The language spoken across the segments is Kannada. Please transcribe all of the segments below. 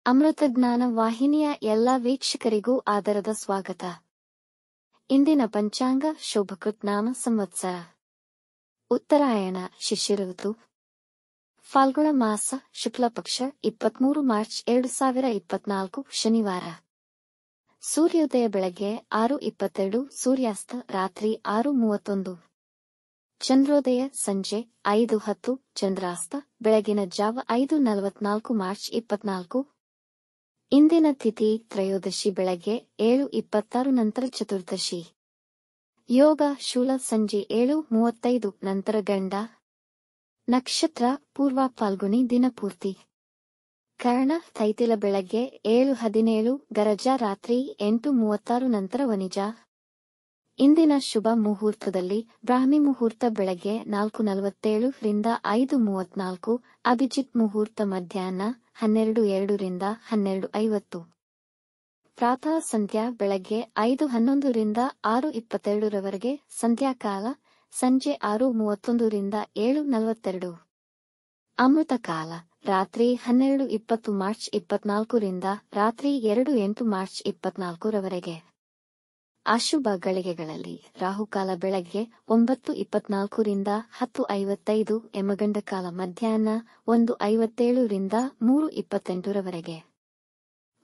ಅಮೃತಜ್ಞಾನ ವಾಹಿನಿಯ ಎಲ್ಲ ವೀಕ್ಷಕರಿಗೂ ಆದರದ ಸ್ವಾಗತ. ಇಂದಿನ ಪಂಚಾಂಗ ಶೋಭಕೃತ್ ನಾಮ ಸಂವತ್ಸರ ಉತ್ತರಾಯಣ ಶಿಶಿರ ಋತು ಫಾಲ್ಗುಣ ಮಾಸ ಶುಕ್ಲ ಪಕ್ಷ 23 ಮಾರ್ಚ್ 2024 ಶನಿವಾರ. ಸೂರ್ಯೋದಯ ಬೆಳಗ್ಗೆ 6:22, ಸೂರ್ಯಾಸ್ತ ರಾತ್ರಿ 6:31. ಚಂದ್ರೋದಯ ಸಂಜೆ 5:10, ಚಂದ್ರಾಸ್ತ ಬೆಳಗಿನ ಜಾವ 5:44 ಮಾರ್ಚ್ 24. ಇಂದಿನ ತಿಥಿ ತ್ರಯೋದಶಿ ಬೆಳಗ್ಗೆ 7:26 ನಂತರ ಚತುರ್ದಶಿ. ಯೋಗ ಶೂಲ ಸಂಜೆ 7:35 ನಂತರ ಗಂಡ. ನಕ್ಷತ್ರ ಪೂರ್ವ ಫಾಲ್ಗುಣಿ ದಿನಪೂರ್ತಿ. ಕರ್ಣ ತೈತಿಲ ಬೆಳಗ್ಗೆ 7:17, ಗರಜ ರಾತ್ರಿ 8:36 ನಂತರ ವನಿಜ. ಇಂದಿನ ಶುಭ ಮುಹೂರ್ತದಲ್ಲಿ ಬ್ರಾಹ್ಮಿ ಮುಹೂರ್ತ ಬೆಳಗ್ಗೆ 4:47 ರಿಂದ 5:34, ಅಭಿಜಿತ್ ಮುಹೂರ್ತ ಮಧ್ಯಾಹ್ನ 12:02 ರಿಂದ 12:50. ಪ್ರಾತಃ ಸಂಧ್ಯಾ ಬೆಳಗ್ಗೆ 5:11 ರಿಂದ 6:22 ರವರೆಗೆ, ಸಂಧ್ಯಾಕಾಲ ಸಂಜೆ 6:31 ರಿಂದ 7:42. ಅಮೃತ ಕಾಲ ರಾತ್ರಿ 12:20 ಮಾರ್ಚ್ 24 ರಿಂದ ರಾತ್ರಿ 2:08 ಮಾರ್ಚ್ 24 ರವರೆಗೆ. ಅಶುಭ ಗಳಿಗೆಗಳಲ್ಲಿ ರಾಹುಕಾಲ ಬೆಳಗ್ಗೆ 9:24 ರಿಂದ 10:55, ಯಮಗಂಡ ಕಾಲ ಮಧ್ಯಾಹ್ನ 1:57 ರಿಂದ 3:28 ರವರೆಗೆ.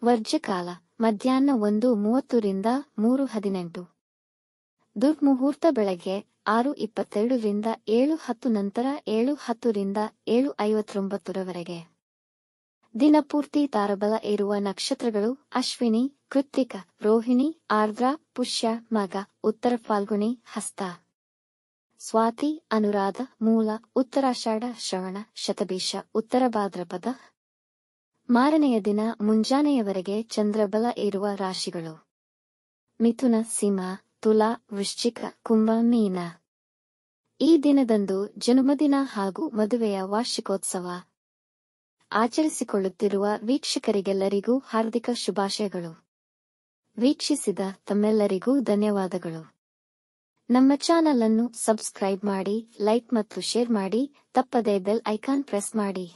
ವರ್ಜ್ಯಕಾಲ ಮಧ್ಯಾಹ್ನ 1:30 ರಿಂದ 3:18. ದುರ್ಮುಹೂರ್ತ ಬೆಳಗ್ಗೆ 6:22 ರಿಂದ 7:10 ನಂತರ 7:10 ರಿಂದ 7:59 ರವರೆಗೆ. ದಿನಪೂರ್ತಿ ತಾರಬಲ ಇರುವ ನಕ್ಷತ್ರಗಳು ಅಶ್ವಿನಿ, ಕೃತ್ತಿಕ, ರೋಹಿಣಿ, ಆರ್ದ್ರ, ಪುಷ್ಯ, ಮಗ, ಉತ್ತರ ಫಾಲ್ಗುಣಿ, ಹಸ್ತ, ಸ್ವಾತಿ, ಅನುರಾಧ, ಮೂಲ, ಉತ್ತರಾಷಾಢ, ಶ್ರವಣ, ಶತಭಿಷ, ಉತ್ತರ ಭಾದ್ರಪದ. ಮಾರನೆಯ ದಿನ ಮುಂಜಾನೆಯವರೆಗೆ ಚಂದ್ರಬಲ ಇರುವ ರಾಶಿಗಳು: ಮಿಥುನ, ಸಿಂಹ, ತುಲಾ, ವೃಶ್ಚಿಕ, ಕುಂಭ, ಮೀನ. ಈ ದಿನದಂದು ಜನ್ಮದಿನ ಹಾಗೂ ಮದುವೆಯ ವಾರ್ಷಿಕೋತ್ಸವ ಆಚರಿಸಿಕೊಳ್ಳುತ್ತಿರುವ ವೀಕ್ಷಕರಿಗೆಲ್ಲರಿಗೂ ಹಾರ್ದಿಕ ಶುಭಾಶಯಗಳು. ವೀಕ್ಷಿಸಿದ ತಮ್ಮೆಲ್ಲರಿಗೂ ಧನ್ಯವಾದಗಳು. ನಮ್ಮ ಚಾನಲ್ ಅನ್ನು ಸಬ್ಸ್ಕ್ರೈಬ್ ಮಾಡಿ, ಲೈಕ್ ಮತ್ತು ಶೇರ್ ಮಾಡಿ, ತಪ್ಪದೇ ಬೆಲ್ ಐಕಾನ್ ಪ್ರೆಸ್ ಮಾಡಿ.